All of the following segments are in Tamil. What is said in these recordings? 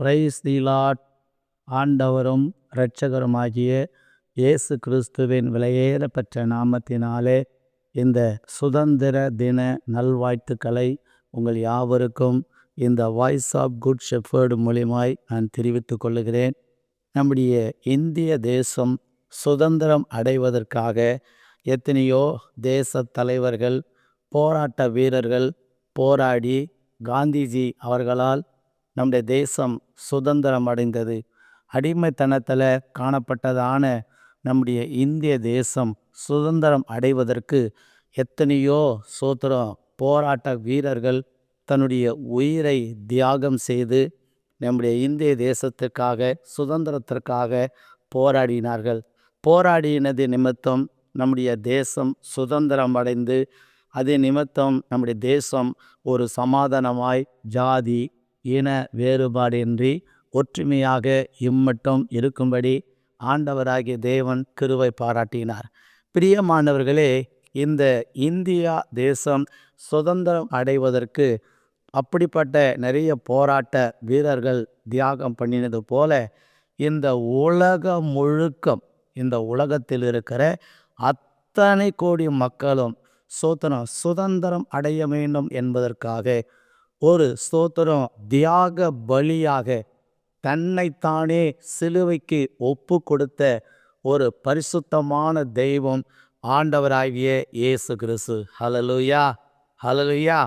Praise the Lord. ஆண்டவரும் இரட்சகருமாகிய இயேசு கிறிஸ்துவின் விலையேறப்பெற்ற நாமத்தினாலே இந்த சுதந்திர தின நல்வாழ்த்துக்களை உங்கள் யாவருக்கும் இந்த வாய்ஸ் ஆஃப் குட் ஷெப்பர்டு மூலியமாய் நான் தெரிவித்துக் கொள்ளுகிறேன். நம்முடைய இந்திய தேசம் சுதந்திரம் அடைவதற்காக எத்தனையோ தேச தலைவர்கள், போராட்ட வீரர்கள் போராடி காந்திஜி அவர்களால் நம்முடைய தேசம் சுதந்திரம் அடைந்தது. அடிமைத்தனத்தில் காணப்பட்டதான நம்முடைய இந்திய தேசம் சுதந்திரம் அடைவதற்கு எத்தனையோ போராட்ட வீரர்கள் தன்னுடைய உயிரை தியாகம் செய்து நம்முடைய இந்திய தேசத்திற்காக சுதந்திரத்திற்காக போராடினார்கள். போராடினது நிமித்தம் நம்முடைய தேசம் சுதந்திரம் அடைந்து அதே நிமித்தம் நம்முடைய தேசம் ஒரு சமாதானமாய் ஜாதி இன வேறுபாடின்றி ஒற்றுமையாக இம்மட்டும் இருக்கும்படி ஆண்டவராகிய தேவன் கிருபை பாராட்டினார். பிரியமானவர்களே, இந்த இந்தியா தேசம் சுதந்திரம் அடைவதற்கு அப்படிப்பட்ட நிறைய போராட்ட வீரர்கள் தியாகம் பண்ணினது போல இந்த உலகம் முழுக்கம், இந்த உலகத்தில் இருக்கிற அத்தனை கோடி மக்களும் சுதந்திரம் அடைய வேண்டும் என்பதற்காக ஒரு தியாக பலியாக தன்னைத்தானே சிலுவைக்கு ஒப்பு கொடுத்த ஒரு பரிசுத்தமான தெய்வம் ஆண்டவராகிய இயேசு கிறிஸ்து. ஹல்லேலூயா, ஹல்லேலூயா.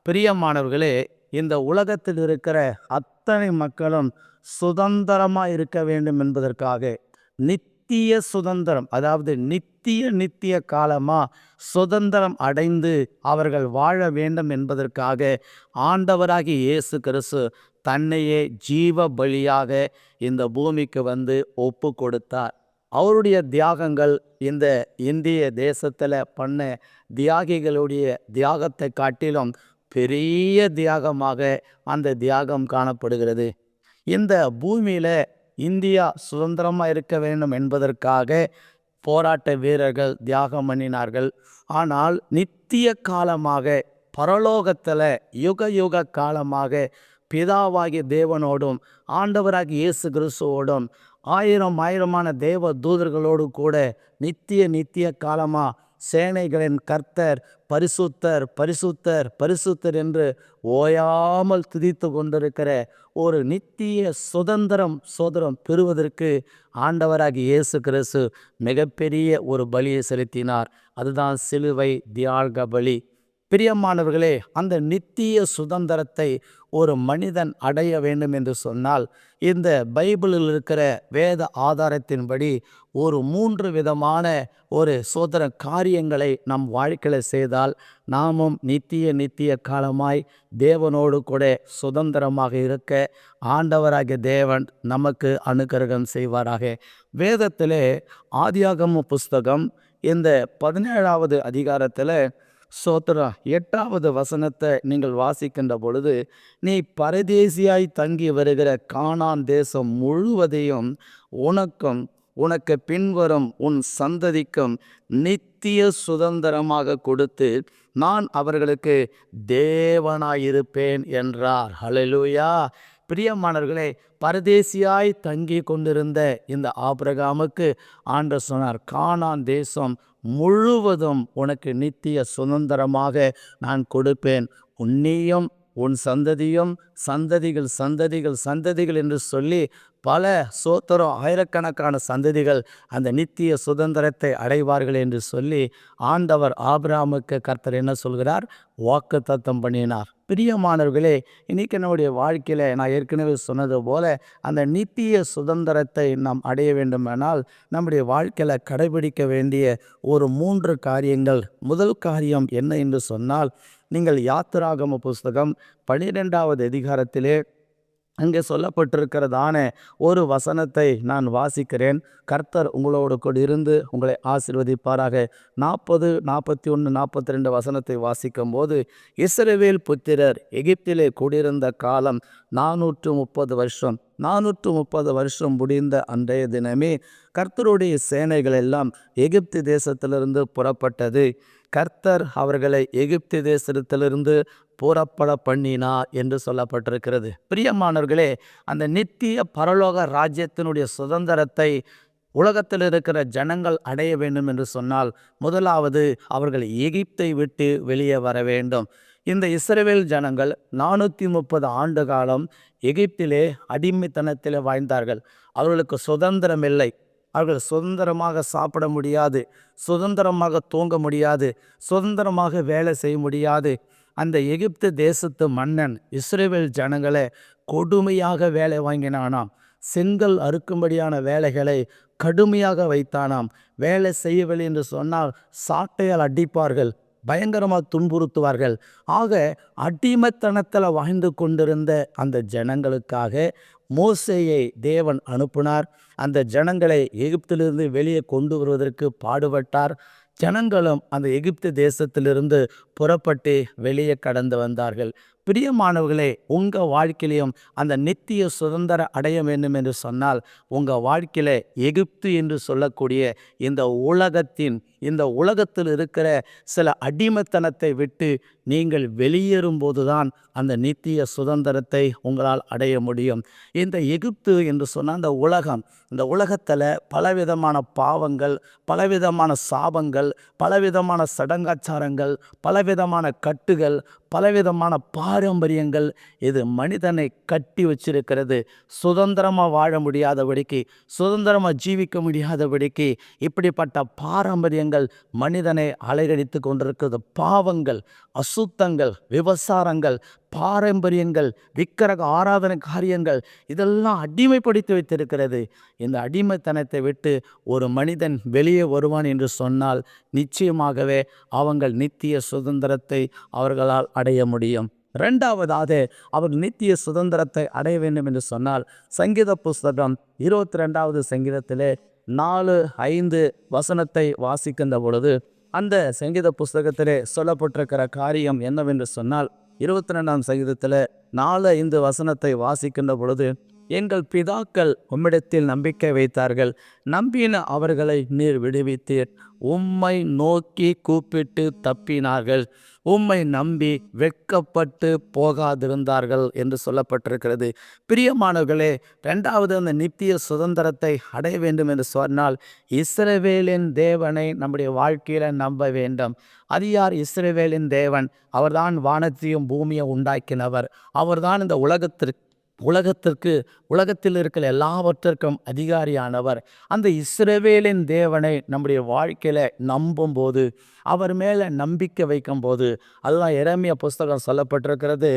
பிரியமானவர்களே, இந்த உலகத்தில் இருக்கிற அத்தனை மக்களும் சுதந்திரமாக இருக்க வேண்டும் என்பதற்காக நித்திய சுதந்திரம், அதாவது நித்திய காலமாக சுதந்திரம் அடைந்து அவர்கள் வாழ வேண்டும் என்பதற்காக ஆண்டவராகிய இயேசு கிறிஸ்து தன்னையே ஜீவ பலியாக இந்த பூமிக்கு வந்து ஒப்பு கொடுத்தார். அவருடைய தியாகங்கள் இந்த இந்திய தேசத்தில் பண்ண தியாகிகளுடைய தியாகத்தை காட்டிலும் பெரிய தியாகமாக அந்த தியாகம் காணப்படுகிறது. இந்த பூமியில் இந்தியா சுதந்திரமாக இருக்க வேண்டும் என்பதற்காக போராட்ட வீரர்கள் தியாகம் பண்ணினார்கள். ஆனால் நித்திய காலமாக பரலோகத்தில் யுக காலமாக பிதாவாகிய தேவனோடும் ஆண்டவராகிய இயேசு கிறிஸ்துவோடும் ஆயிரமான தேவ தூதர்களோடு கூட நித்திய காலமாக சேனைகளின் கர்த்தர் பரிசுத்தர் பரிசுத்தர் பரிசுத்தர் என்று ஓயாமல் துதித்து கொண்டிருக்கிற ஒரு நித்திய சுதந்திரம் பெறுவதற்கு ஆண்டவராகிய இயேசு கிறிஸ்து மிகப்பெரிய ஒரு பலியை செலுத்தினார். அதுதான் சிலுவை தியாக பலி. பிரியமானவர்களே, அந்த நித்திய சுதந்திரத்தை ஒரு மனிதன் அடைய வேண்டும் என்று சொன்னால் இந்த பைபிளில் இருக்கிற வேத ஆதாரத்தின்படி ஒரு 3 விதமான ஒரு காரியங்களை நம் வாழ்க்கையில் செய்தால் நாமும் நித்திய காலமாய் தேவனோடு கூட சுதந்திரமாக இருக்க ஆண்டவராகிய தேவன் நமக்கு அனுக்கிரகம் செய்வாராக. வேதத்திலே ஆதியாகம புஸ்தகம் இந்த 17வது அதிகாரத்தில் 8வது வசனத்தை நீங்கள் வாசிக்கின்ற பொழுது, நீ பரதேசியாய் தங்கி வருகிற கானான் தேசம் முழுவதையும் உனக்கு பின்வரும் உன் சந்ததிக்கும் நித்திய சுதந்திரமாக கொடுத்து நான் அவர்களுக்கு தேவனாயிருப்பேன் என்றார். ஹல்லேலூயா. பிரியமானவர்களே, பரதேசியாய் தங்கி கொண்டிருந்த இந்த ஆபிரகாமுக்கு ஆண்டவர் சொன்னார், கானான் தேசம் முழுவதும் உனக்கு நித்திய சுதந்திரமாக நான் கொடுப்பேன். உன்னையும் உன் சந்ததியும் சந்ததிகள் என்று சொல்லி பல ஆயிரக்கணக்கான சந்ததிகள் அந்த நித்திய சுதந்திரத்தை அடைவார்கள் என்று சொல்லி ஆண்டவர் ஆபிரகாமுக்கு கர்த்தர் என்ன சொல்கிறார்? வாக்குத்தத்தம் பண்ணினார். பிரியமானவர்களே, இன்றைக்கி நம்முடைய வாழ்க்கையில் நான் ஏற்கனவே சொன்னது போல அந்த நித்திய சுதந்திரத்தை நாம் அடைய வேண்டுமானால் நம்முடைய வாழ்க்கையில் கடைபிடிக்க வேண்டிய ஒரு 3 காரியங்கள். முதல் காரியம் என்ன என்று சொன்னால், நீங்கள் யாத்திராகம புஸ்தகம் 12வது அதிகாரத்திலே அங்கே சொல்லப்பட்டிருக்கிறதான ஒரு வசனத்தை நான் வாசிக்கிறேன். கர்த்தர் உங்களோடு கூட இருந்து உங்களை ஆசீர்வதிப்பாராக. 40, 41, 42 வசனத்தை வாசிக்கும் போது, இஸ்ரவேல் புத்திரர் எகிப்திலே கூடியிருந்த காலம் 430 வருஷம். 430 வருஷம் முடிந்த அன்றைய தினமே கர்த்தருடைய சேனைகள் எல்லாம் எகிப்து தேசத்திலிருந்து புறப்பட்டது. கர்த்தர் அவர்களை எகிப்து தேசத்திலிருந்து புறப்பட பண்ணினார் என்று சொல்லப்பட்டிருக்கிறது. பிரியமானவர்களே, அந்த நித்திய பரலோக ராஜ்யத்தினுடைய சுதந்திரத்தை உலகத்தில் இருக்கிற ஜனங்கள் அடைய வேண்டும் என்று சொன்னால், முதலாவது அவர்கள் எகிப்தை விட்டு வெளியே வர வேண்டும். இந்த இஸ்ரவேல் ஜனங்கள் 430 ஆண்டு காலம் எகிப்திலே அடிமைத்தனத்தில் வாழ்ந்தார்கள். அவர்களுக்கு சுதந்திரம் இல்லை. அவர்கள் சுதந்திரமாக சாப்பிட முடியாது, சுதந்திரமாக தூங்க முடியாது, சுதந்திரமாக வேலை செய்ய முடியாது. அந்த எகிப்து தேசத்து மன்னன் இஸ்ரவேல் ஜனங்களை கொடுமையாக வேலை வாங்கினானாம். செங்கல் அறுக்கும்படியான வேலைகளை கடுமையாக வைத்தானாம். வேலை செய்யவில்லை என்று சொன்னால் சாட்டையால் அடிப்பார்கள், பயங்கரமாக துன்புறுத்துவார்கள். ஆக அடிமைத்தனத்தில் வாழ்ந்து கொண்டிருந்த அந்த ஜனங்களுக்காக மோசேயை தேவன் அனுப்பினார். அந்த ஜனங்களை எகிப்திலிருந்து வெளியே கொண்டு வருவதற்கு பாடுபட்டார். ஜனங்களும் அந்த எகிப்து தேசத்திலிருந்து புறப்பட்டு வெளியே கடந்து வந்தார்கள். பிரியமானவர்களே, உங்கள் வாழ்க்கையிலையும் அந்த நித்திய சுதந்திரம் அடைய வேண்டும் என்று சொன்னால், உங்கள் வாழ்க்கையில் எகிப்து என்று சொல்லக்கூடிய இந்த உலகத்தில் இருக்கிற சில அடிமைத்தனத்தை விட்டு நீங்கள் வெளியேறும்போது தான் அந்த நித்திய சுதந்திரத்தை உங்களால் அடைய முடியும். இந்த எகிப்து என்று சொன்னால் இந்த உலகத்தில் பலவிதமான பாவங்கள், பலவிதமான சாபங்கள், பலவிதமான சடங்காச்சாரங்கள், பலவிதமான கட்டுகள், பலவிதமான பாரம்பரியங்கள் இது மனிதனை கட்டி வச்சிருக்கிறது. சுதந்திரமாக வாழ முடியாதபடிக்கு, சுதந்திரமாக ஜீவிக்க முடியாதபடிக்கு இப்படிப்பட்ட பாரம்பரியங்கள் மனிதனை அலைகழித்து கொண்டிருக்கிறது. பாவங்கள், அசுத்தங்கள், விபசாரங்கள், பாரம்பரியங்கள், விக்கிரக ஆராதனை காரியங்கள் இதெல்லாம் அடிமைப்படுத்தி வைத்திருக்கிறது. இந்த அடிமைத்தனத்தை விட்டு ஒரு மனிதன் வெளியே வருவான் என்று சொன்னால் நிச்சயமாகவே அவங்கள் நித்திய சுதந்திரத்தை அவர்களால் அடைய முடியும். இரண்டாவதாக அவர் நித்திய சுதந்திரத்தை அடைய வேண்டும் என்று சொன்னால், சங்கீத புஸ்தகம் 22வது சங்கீதத்திலே 4-5 வசனத்தை வாசிக்கின்ற பொழுது அந்த சங்கீத புஸ்தகத்திலே சொல்லப்பட்டிருக்கிற காரியம் என்னவென்று சொன்னால், 22ஆம் சங்கீதத்தில் 4-5 வசனத்தை வாசிக்கின்ற பொழுது, எங்கள் பிதாக்கள் உம்மிடத்தில் நம்பிக்கை வைத்தார்கள், நம்பின அவர்களை நீர் விடுவித்தீர், உம்மை நோக்கி கூப்பிட்டு தப்பினார்கள், உம்மை நம்பி வெட்கப்பட்டு போகாதிருந்தார்கள் என்று சொல்லப்பட்டிருக்கிறது. பிரியமானவர்களே, இரண்டாவது அந்த நித்திய சுதந்திரத்தை அடைய வேண்டும் என்று சொன்னால் இஸ்ரவேலின் தேவனை நம்முடைய வாழ்க்கையில் நம்ப வேண்டும். அது யார் இஸ்ரவேலின் தேவன்? அவர்தான் வானத்தையும் பூமியை உண்டாக்கினவர். அவர்தான் இந்த உலகத்தில் இருக்கிற எல்லாவற்றிற்கும் அதிகாரியானவர். அந்த இஸ்ரவேலின் தேவனை நம்முடைய வாழ்க்கையில் நம்பும்போது, அவர் மேலே நம்பிக்கை வைக்கும் போது, அதுதான் எரேமியா புஸ்தகம் சொல்லப்பட்டிருக்கிறது,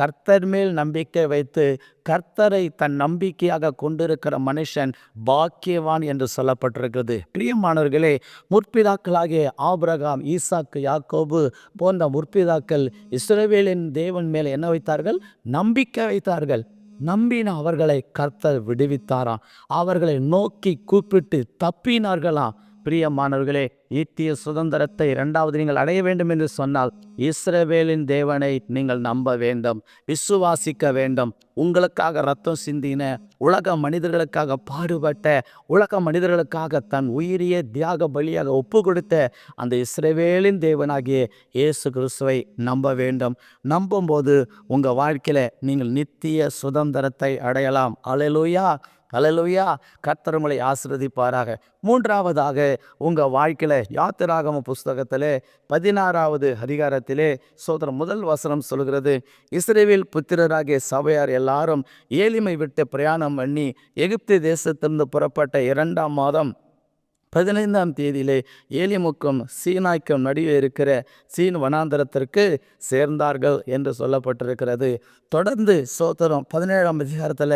கர்த்தர் மேல் நம்பிக்கை வைத்து கர்த்தரை தன் நம்பிக்கையாக கொண்டிருக்கிற மனுஷன் பாக்கியவான் என்று சொல்லப்பட்டிருக்கிறது. பிரியமானவர்களே, முற்பிதாக்களாகிய ஆபிரகாம், ஈசாக்கு, யாக்கோபு போன்ற முற்பிதாக்கள் இஸ்ரவேலின் தேவன் மேலே என்ன வைத்தார்கள்? நம்பிக்கை வைத்தார்கள். நம்பின அவர்களை கர்த்தர் விடுவித்தாராம். அவர்களை நோக்கி கூப்பிட்டு தப்பினார்களாம். பிரியமானவர்களே, நித்திய சுதந்திரத்தை இரண்டாவது நீங்கள் அடைய வேண்டும் என்று சொன்னால் இஸ்ரவேலின் தேவனை நீங்கள் நம்ப வேண்டும், விசுவாசிக்க வேண்டும். உங்களுக்காக ரத்தம் சிந்தின, உலக மனிதர்களுக்காக பாடுபட்ட, உலக மனிதர்களுக்காக தன் உயிரிய தியாக பலியாக ஒப்பு கொடுத்த அந்த இஸ்ரவேலின் தேவனாகிய இயேசு கிறிஸ்துவை நம்ப வேண்டும். நம்பும்போது உங்கள் வாழ்க்கையில் நீங்கள் நித்திய சுதந்திரத்தை அடையலாம். அல்லேலூயா, அல்லேலூயா. கர்த்தர் உங்களை ஆசீர்வதிப்பாராக. மூன்றாவதாக உங்கள் வாழ்க்கையில் யாத்திராகம புஸ்தகத்திலே 16வது அதிகாரத்திலே முதல் வசனம் சொல்கிறது, இஸ்ரவேல் புத்திரராகிய சபையார் எல்லாரும் ஏலிமை விட்டு பிரயாணம் பண்ணி எகிப்து தேசத்திலிருந்து புறப்பட்ட 2ஆம் மாதம் 15ஆம் தேதியிலே ஏலிமுக்கும் சீனாய்க்கும் நடுவே இருக்கிற சீன் வனாந்தரத்திற்கு சேர்ந்தார்கள் என்று சொல்லப்பட்டிருக்கிறது. தொடர்ந்து 17ஆம் அதிகாரத்தில்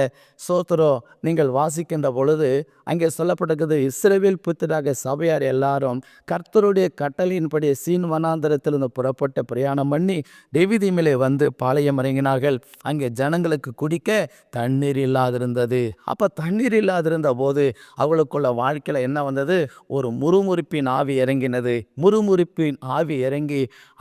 நீங்கள் வாசிக்கின்ற பொழுது அங்கே சொல்லப்பட்டிருக்கிறது, இஸ்ரவேல் புத்திராக சபையார் எல்லாரும் கர்த்தருடைய கட்டளையின்படி சீன் வனாந்தரத்திலிருந்து புறப்பட்ட பிரயாணம் பண்ணி டெவிதீமிலே வந்து பாளையம் இறங்கினார்கள். அங்கே ஜனங்களுக்கு குடிக்க தண்ணீர் இல்லாதிருந்தது. அப்போ தண்ணீர் இல்லாதிருந்த போது அவளுக்குள்ள வாழ்க்கையில் என்ன வந்தது? ஒரு முறுமுறுப்பின் ஆவி இறங்கினது. முறுமுறுப்பின் ஆவி இறங்கி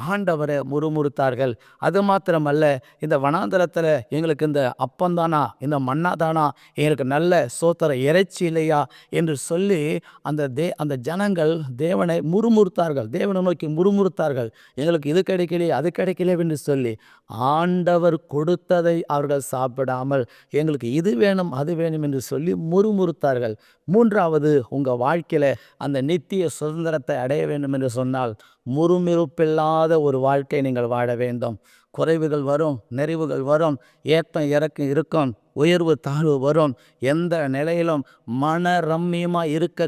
ஆண்டவரை முறுமுறுத்தார்கள். அது மாத்திரமல்ல, இந்த வனாந்தரத்தில் எங்களுக்கு இந்த அப்பந்தானா, இந்த மன்னாதானா, எங்களுக்கு நல்ல சோத்திர இறைச்சி இல்லையா என்று சொல்லி அந்த ஜனங்கள் தேவனை முறுமுறுத்தார்கள். தேவனை நோக்கி முறுமுறுத்தார்கள். எங்களுக்கு இது கிடைக்கலையே, அது கிடைக்கலையே என்று சொல்லி ஆண்டவர் கொடுத்ததை அவர்கள் சாப்பிடாமல் எங்களுக்கு இது வேணும் அது வேணும் என்று சொல்லி முறுமுறுத்தார்கள். மூன்றாவது, உங்கள் வாழ்க்கையில் அந்த நித்திய சுதந்திரத்தை அடைய வேண்டும் என்று சொன்னால் முறுமுறுப்பில்லாத ஒரு வாழ்க்கை நீங்கள் வாழ வேண்டும். குறைவுகள் வரும், நெறிவுகள் வரும், ஏற்றம் இறக்கம் இருக்கும், உயர்வு தாழ்வு வரும். எந்த நிலையிலும் மனரம்மியமாக இருக்க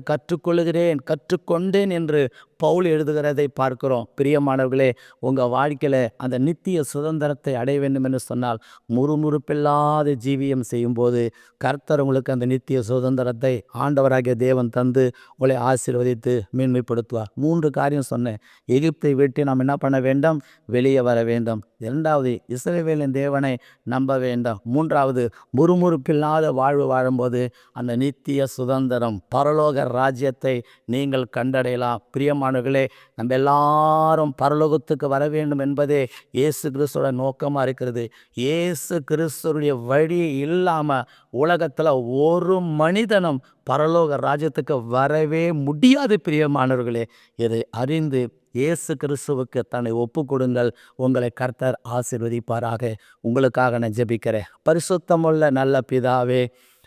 கற்றுக்கொண்டேன் என்று பவுல் எழுதுகிறதை பார்க்கிறோம். பிரியமானவர்களே, உங்கள் வாழ்க்கையில் அந்த நித்திய சுதந்திரத்தை அடைய வேண்டும் என்று சொன்னால் முறுமுறுப்பில்லாத ஜீவியம் செய்யும்போது கர்த்தர் உங்களுக்கு அந்த நித்திய சுதந்திரத்தை ஆண்டவராகிய தேவன் தந்து உங்களை ஆசீர்வதித்து மேன்மைப்படுத்துவார். 3 காரியம் சொன்னேன். எகிப்தை விட்டு நாம் என்ன பண்ண வேண்டும்? வெளியே வர வேண்டும். 2வது, இஸ்ரவேலின் தேவனை நம்ப வேண்டும். 3வது, முறுமுறுப்பில்லாத வாழ்வு வாழும்போது அந்த நித்திய சுதந்திரம், பரலோக ராஜ்யத்தை நீங்கள் கண்டடையலாம். பிரியமானவர்களே, நம்ம எல்லாரும் பரலோகத்துக்கு வர வேண்டும் என்பதே இயேசு கிறிஸ்துவோட நோக்கமாக இருக்கிறது. இயேசு கிறிஸ்துடைய வழி இல்லாமல் உலகத்தில் ஒரு மனிதனும் பரலோக ராஜ்யத்துக்கு வரவே முடியாது. பிரியமானவர்களே, இதை அறிந்து இயேசு கிறிஸ்துவுக்கு தன்னை ஒப்பு கொடுங்கள். உங்களை கர்த்தர் ஆசீர்வதிப்பாராக. உங்களுக்காக நான் ஜெபிக்கிறேன். பரிசுத்தமுள்ள நல்ல பிதாவே,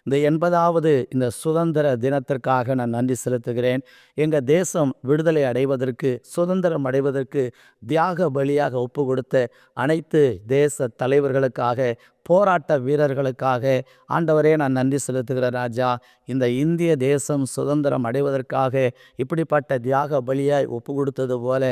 இந்த 80வது இந்த சுதந்திர தினத்திற்காக நான் நன்றி செலுத்துகிறேன். எங்கள் தேசம் விடுதலை அடைவதற்கு, சுதந்திரம் அடைவதற்கு தியாக பலியாக ஒப்பு கொடுத்த அனைத்து தேச தலைவர்களுக்காக, போராட்ட வீரர்களுக்காக ஆண்டவரே நான் நன்றி செலுத்துகிறேன் ராஜா. இந்த இந்திய தேசம் சுதந்திரம் அடைவதற்காக இப்படிப்பட்ட தியாக பலியாய் ஒப்பு கொடுத்தது போல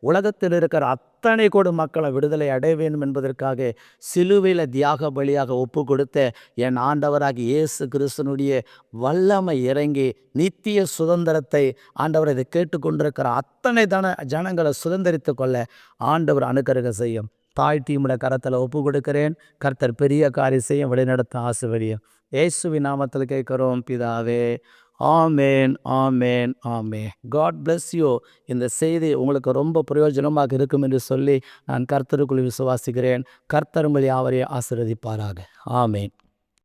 உலகத்தில் இருக்கிற அத்தனை கோடி மக்களை விடுதலை அடைய வேண்டும் என்பதற்காக சிலுவையில் தியாக பலியாக ஒப்பு கொடுத்த என் ஆண்டவராகி இயேசு கிறிஸ்துனுடைய வல்லமை இறங்கி நித்திய சுதந்திரத்தை ஆண்டவர் இதை கேட்டுக்கொண்டிருக்கிற அத்தனை ஜனங்களை சுதந்திரித்து கொள்ள ஆண்டவர் அனுக்கிரகம் செய்யும். தாழ்த்தி உம்முடைய கரத்தில் ஒப்பு கொடுக்கிறேன். கர்த்தர் பெரிய காரியம் செய்ய வழிநடத்த ஆசீர்வதியும். இயேசுவின் நாமத்தில் கேட்கிறோம் பிதாவே. ஆமேன், ஆமேன், ஆமேன். God bless you. இந்த செய்தி உங்களுக்கு ரொம்ப பிரயோஜனமாக இருக்கும் என்று சொல்லி நான் கர்த்தருக்குள் விசுவாசிக்கிறேன். கர்த்தர் உங்களை யாவரையும் ஆசீர்வதிப்பாராக. ஆமேன்.